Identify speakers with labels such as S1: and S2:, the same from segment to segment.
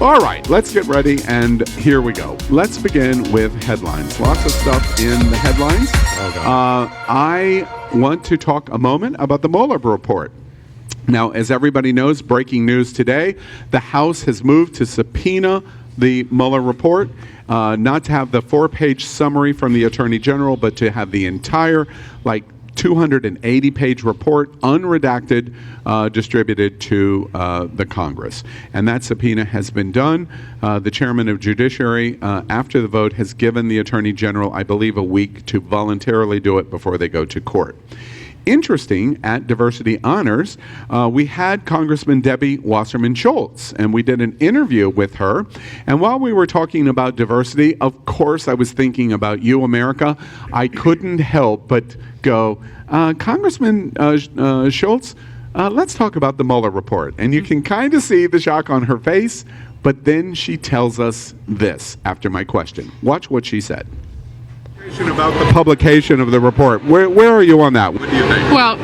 S1: All right, let's get ready, and here we go. Let's begin with headlines. Lots of stuff in the headlines. I want to talk a moment about the Mueller report. Now, as everybody knows, breaking news today, the House has moved to subpoena the Mueller report, not to have the 4-page summary from the Attorney General, but to have the entire, 280-page report, unredacted, distributed to the Congress. And that subpoena has been done. The chairman of Judiciary, after the vote, has given the Attorney General, I believe, a week to voluntarily do it before they go to court. Interesting, at Diversity Honors, we had Congressman Debbie Wasserman Schultz, and we did an interview with her. And while we were talking about diversity, of course, I was thinking about you, America. I couldn't help but go, Congressman Schultz, let's talk about the Mueller report. And you can kind of see the shock on her face, but then she tells us this after my question. Watch what she said. About the publication of the report. Where are you on that? What do you think?
S2: Well,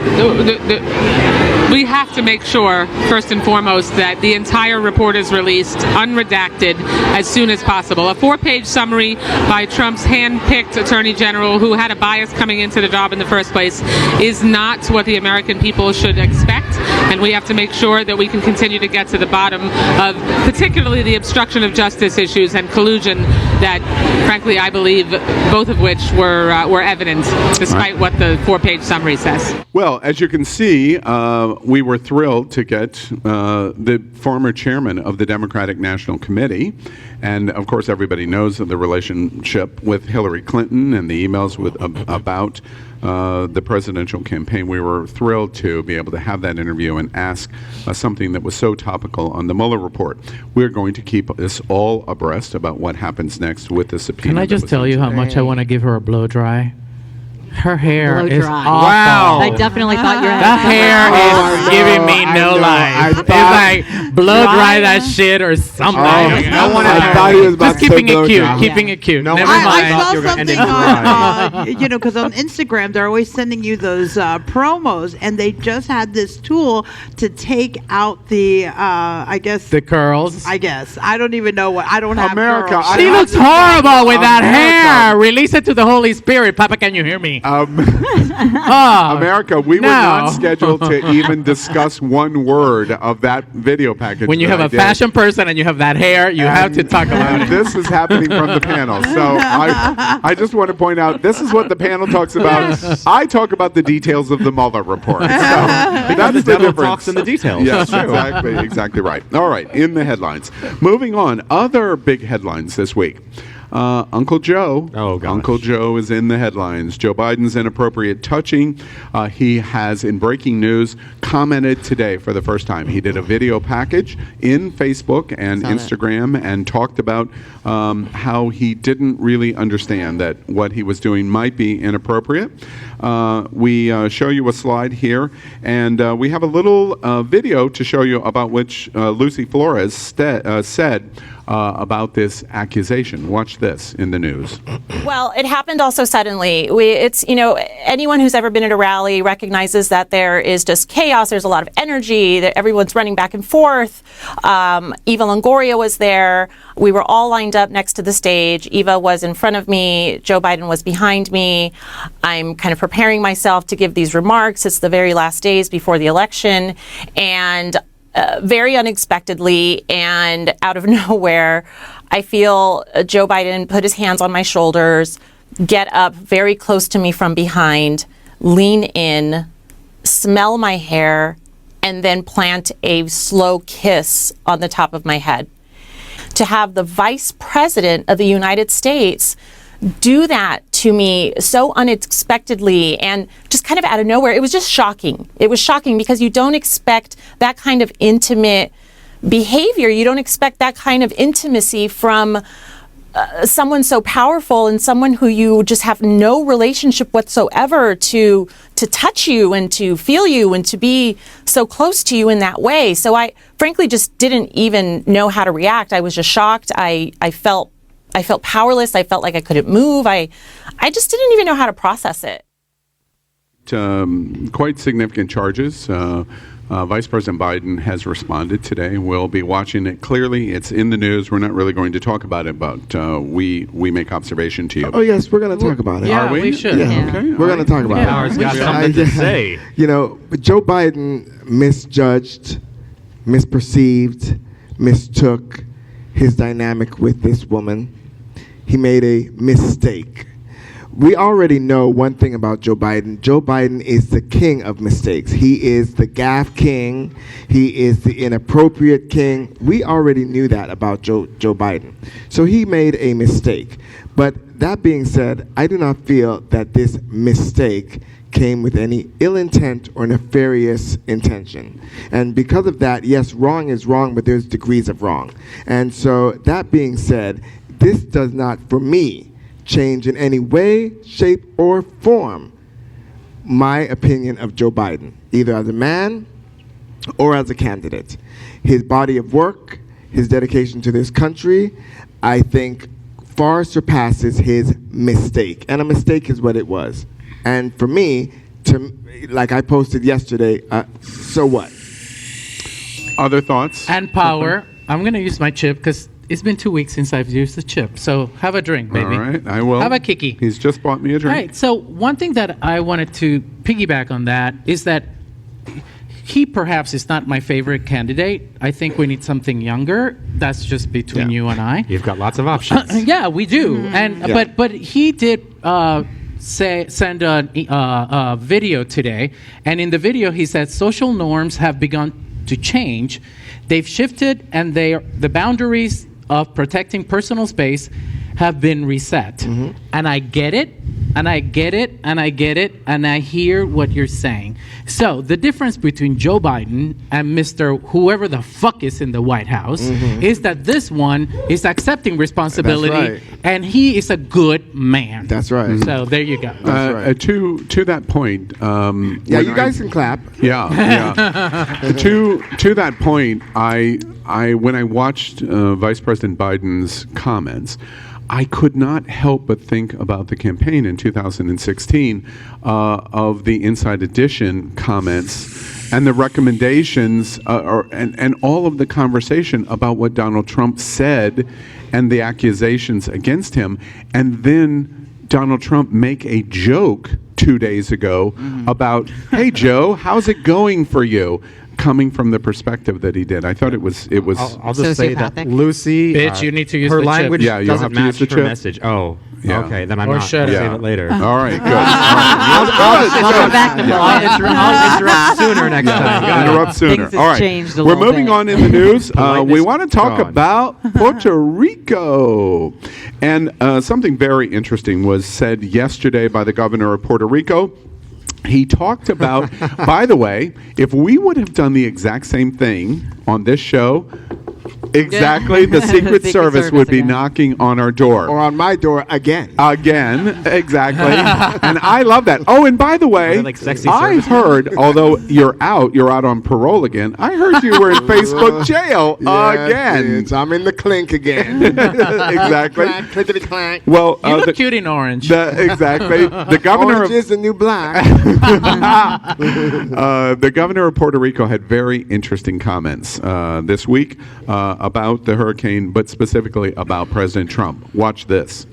S2: we have to make sure, first and foremost, that the entire report is released unredacted as soon as possible. A 4-page summary by Trump's hand-picked Attorney General, who had a bias coming into the job in the first place, is not what the American people should expect. And we have to make sure that we can continue to get to the bottom of particularly the obstruction of justice issues and collusion that, frankly, I believe both of which were evident, despite what the 4-page summary says.
S1: Well, as you can see, we were thrilled to get the former chairman of the Democratic National Committee, and of course everybody knows the relationship with Hillary Clinton and the emails about the presidential campaign. We were thrilled to be able to have that interview and ask something that was so topical on the Mueller report. We're going to keep us all abreast about what happens next with the subpoena.
S3: Can I just tell you how much I want to give her a blow dry? Her hair is awful.
S4: Wow. I definitely thought you were
S3: that hair is giving me no life. It's like blow dry that shit or something.
S1: I thought he was about
S3: just keeping it cute. Keeping it cute.
S5: No,
S3: Never mind.
S4: I saw something on, because on Instagram they're always sending you those promos, and they just had this tool to take out the,
S3: the curls.
S4: I guess I don't even know what. I don't have
S1: America.
S4: curls.
S3: She looks horrible with that hair. Release it to the Holy Spirit, Papa. Can you hear me?
S1: America, we were not scheduled to even discuss one word of that video package.
S3: When you have a fashion person and you have that hair, you have to talk about it.
S1: This is happening from the panel. So I just want to point out, this is what the panel talks about. I talk about the details of the Mueller report. So that's the
S5: devil
S1: difference.
S5: talks in the details.
S1: Yes, exactly right. All right, in the headlines. Moving on, other big headlines this week. Uncle Joe.
S5: Oh, gosh.
S1: Uncle Joe is in the headlines. Joe Biden's inappropriate touching. He has, in breaking news, commented today for the first time. He did a video package in Facebook and Instagram and talked about how he didn't really understand that what he was doing might be inappropriate. We show you a slide here, and we have a little video to show you about which Lucy Flores said about this accusation. Watch this in the news.
S6: Well, it happened also suddenly. It's anyone who's ever been at a rally recognizes that there is just chaos. There's a lot of energy. That everyone's running back and forth. Eva Longoria was there. We were all lined up next to the stage. Eva was in front of me. Joe Biden was behind me. I'm kind of preparing myself to give these remarks. It's the very last days before the election, and very unexpectedly and out of nowhere, I feel Joe Biden put his hands on my shoulders, get up very close to me from behind, lean in, smell my hair, and then plant a slow kiss on the top of my head. To have the Vice President of the United States do that to me so unexpectedly and just kind of out of nowhere. It was just shocking. It was shocking because you don't expect that kind of intimate behavior. You don't expect that kind of intimacy from someone so powerful and someone who you just have no relationship whatsoever to touch you and to feel you and to be so close to you in that way. So I frankly just didn't even know how to react. I was just shocked. I felt powerless. I felt like I couldn't move. I just didn't even know how to process it.
S1: Quite significant charges Vice President Biden has responded today. We'll be watching it clearly. It's in the news. We're not really going to talk about it, but we make observation to you.
S5: Oh, yes, we're going to talk about it.
S3: Yeah,
S1: Are we?
S3: we should.
S5: Yeah.
S1: Okay,
S5: We're going to talk about it.
S3: Howard's got something to say.
S5: You know, Joe Biden misjudged, misperceived, mistook his dynamic with this woman. He made a mistake. We already know one thing about Joe Biden. Joe Biden is the king of mistakes. He is the gaffe king. He is the inappropriate king. We already knew that about Joe Biden. So he made a mistake. But that being said, I do not feel that this mistake came with any ill intent or nefarious intention. And because of that, yes, wrong is wrong, but there's degrees of wrong. And so that being said, this does not, for me, change in any way, shape, or form my opinion of Joe Biden, either as a man or as a candidate. His body of work, his dedication to this country, I think far surpasses his mistake. And a mistake is what it was. And for me, like I posted yesterday, so what?
S1: Other thoughts?
S3: And power. I'm going to use my chip because it's been 2 weeks since I've used the chip. So have a drink, baby.
S1: All right, I will.
S3: Have a Kiki.
S1: He's just bought me a drink.
S3: All right, so one thing that I wanted to piggyback on that is that he perhaps is not my favorite candidate. I think we need something younger. That's just between you and I.
S7: You've got lots of options.
S3: Yeah, we do. And but he did send a video today, and in the video he said social norms have begun to change. They've shifted, and the boundaries of protecting personal space have been reset. And I get it, and I get it, and I get it, and I hear what you're saying. So the difference between Joe Biden and Mr. whoever the fuck is in the White House is that this one is accepting responsibility,
S5: That's right.
S3: and he is a good man.
S5: That's right.
S3: So there you go.
S5: That's right.
S1: To that point,
S5: Yeah,
S1: when
S5: you guys can clap.
S1: Yeah. to that point, when I watched Vice President Biden's comments, I could not help but think about the campaign in 2016 of the Inside Edition comments and the recommendations and all of the conversation about what Donald Trump said and the accusations against him, and then Donald Trump make a joke 2 days ago about, "Hey Joe, how's it going for you?" coming from the perspective that he did. I thought it was.
S7: I'll just say that Lucy,
S3: Bitch, you need to use
S7: her
S3: the chip.
S7: language
S1: Yeah, you'll
S7: doesn't
S1: have to use
S7: match
S1: the
S7: her
S1: chip.
S7: message. Oh,
S1: Yeah.
S7: okay, then I'm
S3: Or
S7: not.
S3: shut
S7: I'll
S3: up.
S7: save it later.
S1: All right, good.
S7: I'll interrupt sooner next time.
S1: Interrupt sooner.
S8: Things has
S1: All right.
S8: changed a
S1: We're
S8: little
S1: moving
S8: bit.
S1: on in the news. We
S7: Politeness
S1: want to talk
S7: gone.
S1: about Puerto Rico. And something very interesting was said yesterday by the governor of Puerto Rico. He talked about, by the way, if we would have done the exact same thing on this show, exactly, the Secret
S8: Secret
S1: Service
S8: Service
S1: would be
S8: again.
S1: knocking on our door.
S5: Or on my door again.
S1: Again, exactly. And I love that. Oh, and by the way,
S7: they like sexy
S1: I
S7: service?
S1: heard, although you're out on parole again, I heard you were in Facebook jail again.
S5: Yes, I'm in the clink again.
S1: Exactly.
S5: Clank, clickety clank.
S1: Well,
S3: You look cute in orange.
S1: exactly. The governor
S5: Orange
S1: of
S5: is the new black.
S1: the governor of Puerto Rico had very interesting comments this week about the hurricane, but specifically about President Trump. Watch this.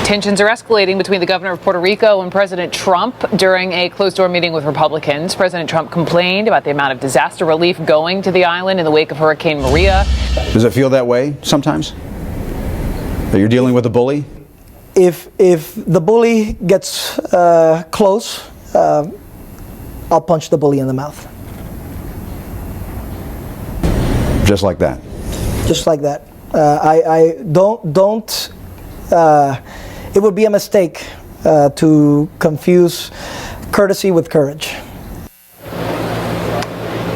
S9: Tensions are escalating between the governor of Puerto Rico and President Trump during a closed-door meeting with Republicans. President Trump complained about the amount of disaster relief going to the island in the wake of Hurricane Maria.
S10: Does it feel that way sometimes? That you're dealing with a bully?
S11: If the bully gets close, I'll punch the bully in the mouth.
S10: Just like that?
S11: Just like that. I don't. It would be a mistake to confuse courtesy with courage.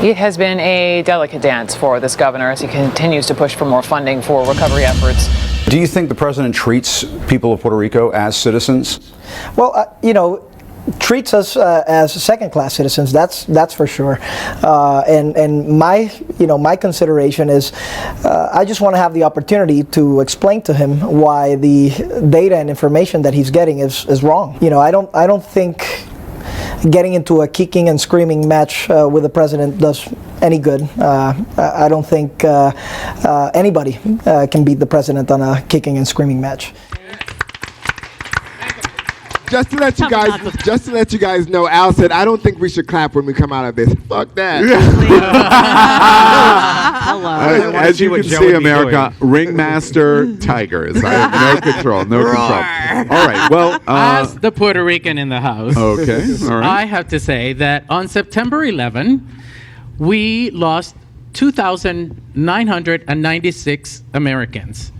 S9: It has been a delicate dance for this governor as he continues to push for more funding for recovery efforts.
S10: Do you think the president treats people of Puerto Rico as citizens?
S11: Well, treats us as second-class citizens. That's for sure. And my consideration is, I just want to have the opportunity to explain to him why the data and information that he's getting is wrong. I don't think getting into a kicking and screaming match with the president does any good. I don't think anybody can beat the president on a kicking and screaming match.
S5: Just to let you guys know, Al said, I don't think we should clap when we come out of this. Fuck that.
S4: Hello.
S1: As you can see, America, ringmaster tigers. I have no control. All right. Well,
S3: as the Puerto Rican in the house,
S1: okay. All right.
S3: I have to say that on September 11, we lost 2,996 Americans.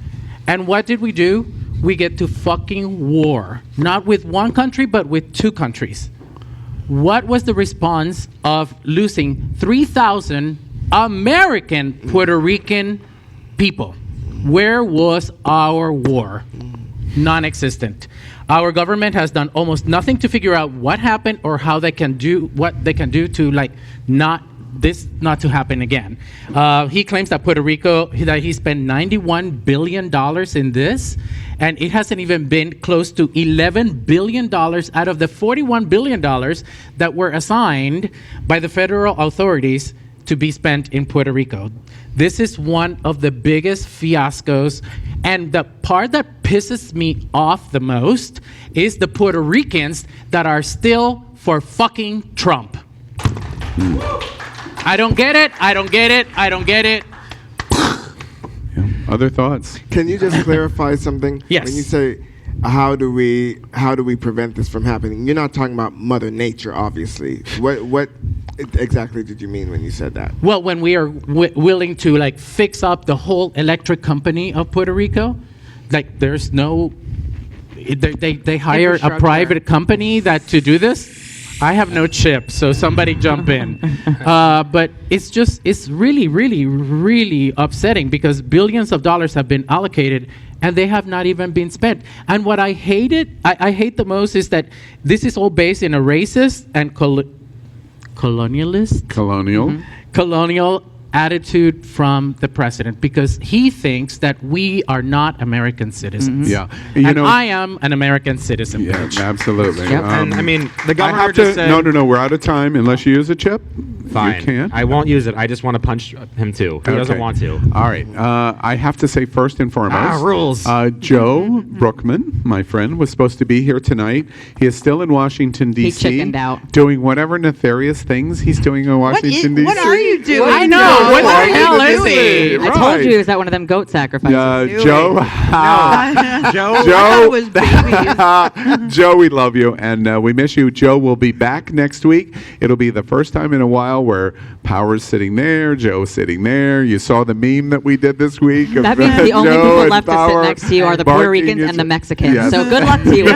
S3: And what did we do? We get to fucking war. Not with one country, but with two countries. What was the response of losing 3,000 American Puerto Rican people? Where was our war? Non-existent. Our government has done almost nothing to figure out what happened or how they can do what they can do to not to happen again. He claims that Puerto Rico, that he spent $91 billion in this, and it hasn't even been close to $11 billion out of the $41 billion that were assigned by the federal authorities to be spent in Puerto Rico. This is one of the biggest fiascos, and the part that pisses me off the most is the Puerto Ricans that are still for fucking Trump. I don't get it.
S1: Other thoughts?
S5: Can you just clarify something?
S3: Yes.
S5: When you say, how do we prevent this from happening? You're not talking about Mother Nature, obviously. What exactly did you mean when you said that?
S3: Well, when we are willing to fix up the whole electric company of Puerto Rico, there's no, they hire a private company to do this. I have no chip, so somebody jump in. But it's really, really, really upsetting because billions of dollars have been allocated and they have not even been spent. And what I hate the most is that this is all based in a racist and colonial attitude from the president because he thinks that we are not American citizens.
S1: Yeah.
S3: And I am an American citizen.
S1: Yeah, absolutely.
S7: Yep. And I mean, the
S1: I
S7: governor
S1: have
S7: just
S1: to,
S7: said...
S1: No, we're out of time unless you use a chip.
S7: Fine.
S1: You can't.
S7: I won't use it. I just want to punch him too. He doesn't want to.
S1: All right. I have to say first and foremost.
S7: Rules.
S1: Joe Brookman, my friend, was supposed to be here tonight. He is still in Washington, D.C.
S8: He chickened out.
S1: Doing whatever nefarious things he's doing in Washington, D.C.
S4: What are you doing?
S3: I know. What the hell is he?
S8: I told you it was at one of them goat sacrifices.
S1: Joe.
S4: Joe was babies.
S1: Joe, we love you and we miss you. Joe will be back next week. It'll be the first time in a while where Power's sitting there, Joe's sitting there. You saw the meme that we did this week.
S8: That means the only
S1: Joe
S8: people left to sit next to you are the Puerto Ricans and the Mexicans.
S1: Yes.
S8: So good luck to you.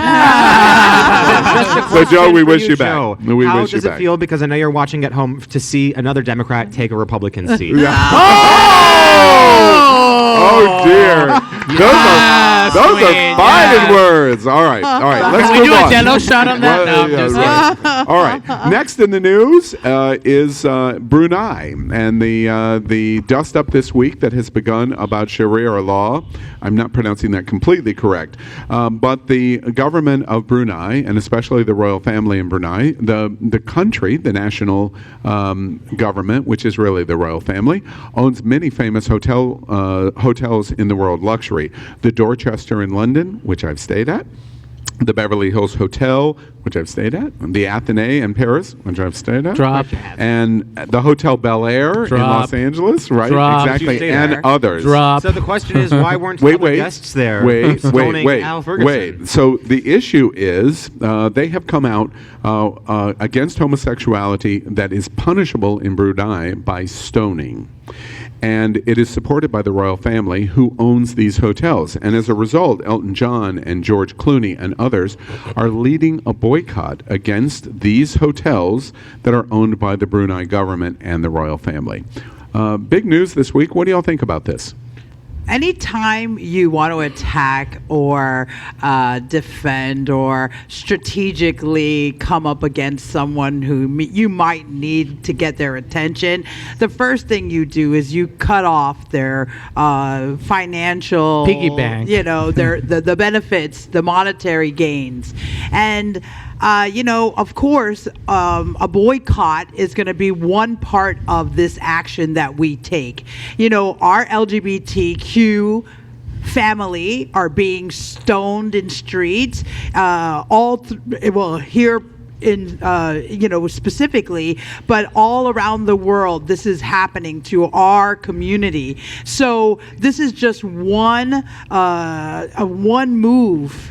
S1: So Joe, we wish you back.
S7: Joe,
S1: We
S7: how
S1: wish you
S7: does it
S1: back.
S7: feel? Because I know you're watching at home to see another Democrat take a Republican seat.
S1: Oh dear. Those are fighting words. All right. Let's
S3: Can we
S1: move
S3: do
S1: on.
S3: a Jello shot on that? No, I'm just
S1: right. All right. Next in the news is Brunei and the dust up this week that has begun about Sharia law. I'm not pronouncing that completely correct, but the government of Brunei and especially the royal family in Brunei, the country, the national government, which is really the royal family, owns many famous hotels in the world, luxury. The Dorchester in London, which I've stayed at. The Beverly Hills Hotel, which I've stayed at. The Athénée in Paris, which I've stayed at. And the Hotel Bel Air in Los Angeles, right? Exactly. And others.
S7: So the question is, why weren't other guests there?
S1: Wait.
S7: Al Ferguson?
S1: So the issue is they have come out against homosexuality that is punishable in Brunei by stoning. And it is supported by the royal family who owns these hotels. And as a result, Elton John and George Clooney and others are leading a boycott against these hotels that are owned by the Brunei government and the royal family. Big news this week. What do y'all think about this?
S4: Anytime you want to attack or defend or strategically come up against someone who you might need to get their attention, the first thing you do is you cut off their financial
S3: piggy bank.
S4: the benefits, the monetary gains. And of course, a boycott is going to be one part of this action that we take. Our LGBTQ family are being stoned in streets, here in specifically, but all around the world this is happening to our community. So this is just one move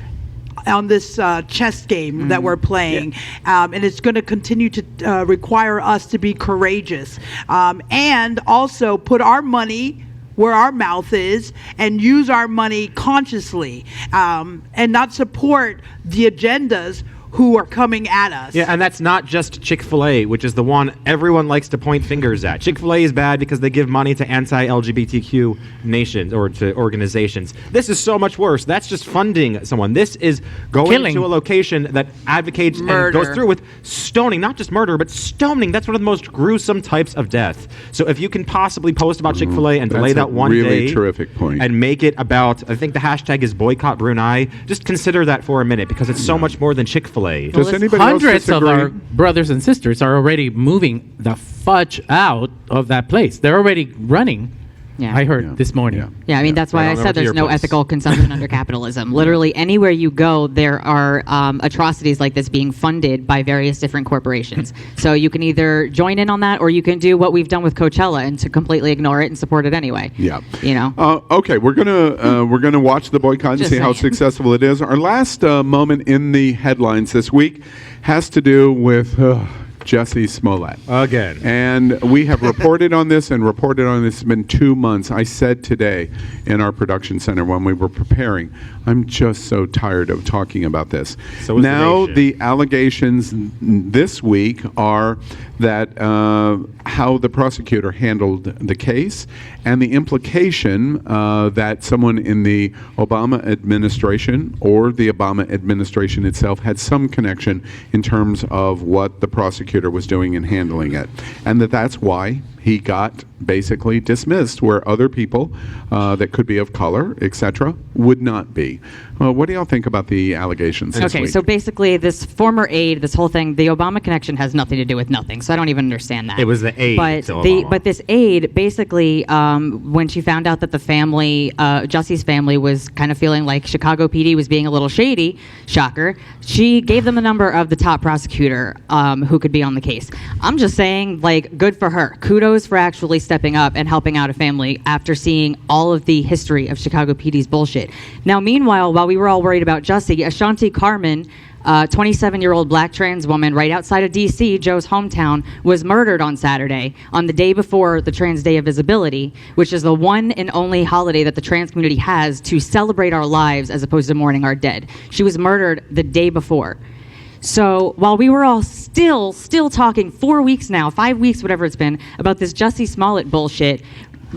S4: on this chess game that we're playing, and it's going to continue to require us to be courageous, and also put our money where our mouth is and use our money consciously, and not support the agendas who are coming at us.
S7: Yeah, and that's not just Chick-fil-A, which is the one everyone likes to point fingers at. Chick-fil-A is bad because they give money to anti-LGBTQ nations or to organizations. This is so much worse. That's just funding someone. This is going to a location that advocates and goes through with stoning, not just murder, but stoning. That's one of the most gruesome types of death. So if you can possibly post about Chick-fil-A and delay that one
S1: really
S7: day
S1: terrific point.
S7: and make it about, I think the hashtag is boycott Brunei, just consider that for a minute because it's so much more than Chick-fil-A.
S1: Does anybody else
S3: Hundreds of
S1: disagree?
S3: our brothers and sisters are already moving the fudge out of that place. They're already running.
S8: Yeah.
S3: I heard this morning.
S8: Yeah, I mean, that's why I said there's no ethical consumption under capitalism. Literally, anywhere you go, there are atrocities like this being funded by various different corporations. So you can either join in on that, or you can do what we've done with Coachella and to completely ignore it and support it anyway.
S1: Yeah.
S8: Okay,
S1: we're gonna watch the boycott and
S8: Just
S1: see how
S8: saying.
S1: successful it is. Our last moment in the headlines this week has to do with Jussie Smollett.
S7: Again.
S1: And we have reported on this and reported on this. It's been 2 months. I said today in our production center when we were preparing, I'm just so tired of talking about this.
S7: So is the
S1: now
S7: nation.
S1: the allegations this week are that how the prosecutor handled the case and the implication that someone in the Obama administration or the Obama administration itself had some connection in terms of what the prosecutor was doing in handling it, and that's why he got basically dismissed where other people that could be of color, etc., would not be. What do y'all think about the allegations this
S8: Okay,
S1: week?
S8: so basically, this former aide, this whole thing, the Obama connection has nothing to do with nothing. So I don't even understand that.
S7: It was the aide
S8: But
S7: to Obama.
S8: but this aide basically, when she found out that the family, Jussie's family, was kind of feeling like Chicago PD was being a little shady, shocker, she gave them the number of the top prosecutor who could be on the case. I'm just saying, like, good for her. Kudos for actually stepping up and helping out a family after seeing all of the history of Chicago PD's bullshit. Now, meanwhile, while we were all worried about Jussie, Ashanti Carmen, 27-year-old black trans woman right outside of D.C., Joe's hometown, was murdered on Saturday, on the day before the Trans Day of Visibility, which is the one and only holiday that the trans community has to celebrate our lives as opposed to mourning our dead. She was murdered the day before. So while we were all still talking 4 weeks now, 5 weeks, whatever it's been, about this Jussie Smollett bullshit,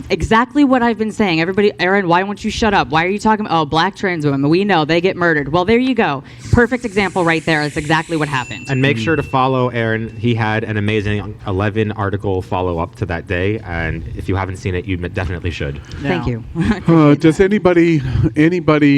S8: exactly what I've been saying. Everybody, Aaron, why won't you shut up? Why are you talking about, black trans women? We know they get murdered. Well, there you go. Perfect example right there. That's exactly what happened.
S7: And make sure to follow Aaron. He had an amazing 11 article follow-up to that day, and if you haven't seen it, you definitely should.
S8: Thank you.
S1: Does anybody,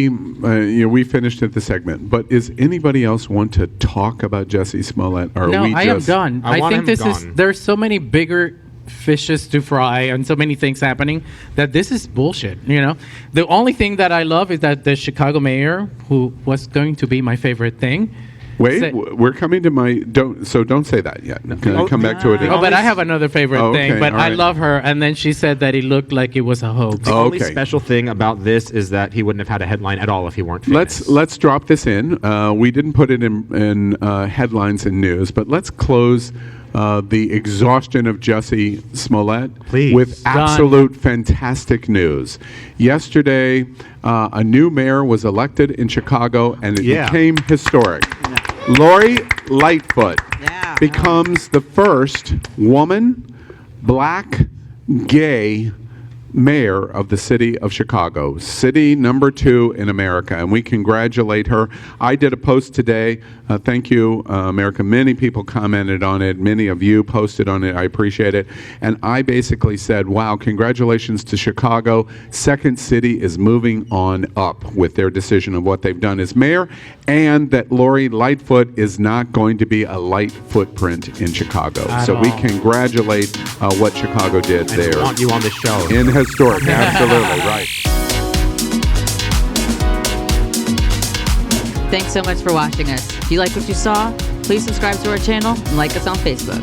S1: we finished at the segment, but is anybody else want to talk about Jussie Smollett? Or
S3: No,
S1: are we
S3: I am done.
S7: I want
S3: think
S7: him
S3: this is,
S7: gone.
S3: there's so many bigger fishes to fry and so many things happening that this is bullshit. The only thing that I love is that the Chicago mayor, who was going to be my favorite thing,
S1: Wait,
S3: said-
S1: we're coming to my don't say that yet. Come back to it.
S3: Oh, but I have another favorite
S1: okay,
S3: thing, but
S1: all
S3: I
S1: right.
S3: love her, and then she said that it looked like it was a hoax.
S7: The only
S1: Okay.
S7: special thing about this is that he wouldn't have had a headline at all if he weren't famous.
S1: Let's drop this in. We didn't put it in headlines and news, but let's close the exhaustion of Jussie Smollett
S7: Please.
S1: with absolute fantastic news. Yesterday, a new mayor was elected in Chicago, and it
S7: Yeah.
S1: became historic. Lori Lightfoot
S4: Yeah.
S1: becomes the first woman, black, gay mayor of the city of Chicago, city number 2 in America, and we congratulate her. I did a post today. Thank you, America. Many people commented on it. Many of you posted on it. I appreciate it. And I basically said, wow, congratulations to Chicago. Second City is moving on up with their decision of what they've done as mayor, and that Lori Lightfoot is not going to be a light footprint in Chicago. So we congratulate what Chicago did there.
S7: I want you on the show.
S1: In historic, absolutely, right.
S8: Thanks so much for watching us. If you like what you saw, please subscribe to our channel and like us on Facebook.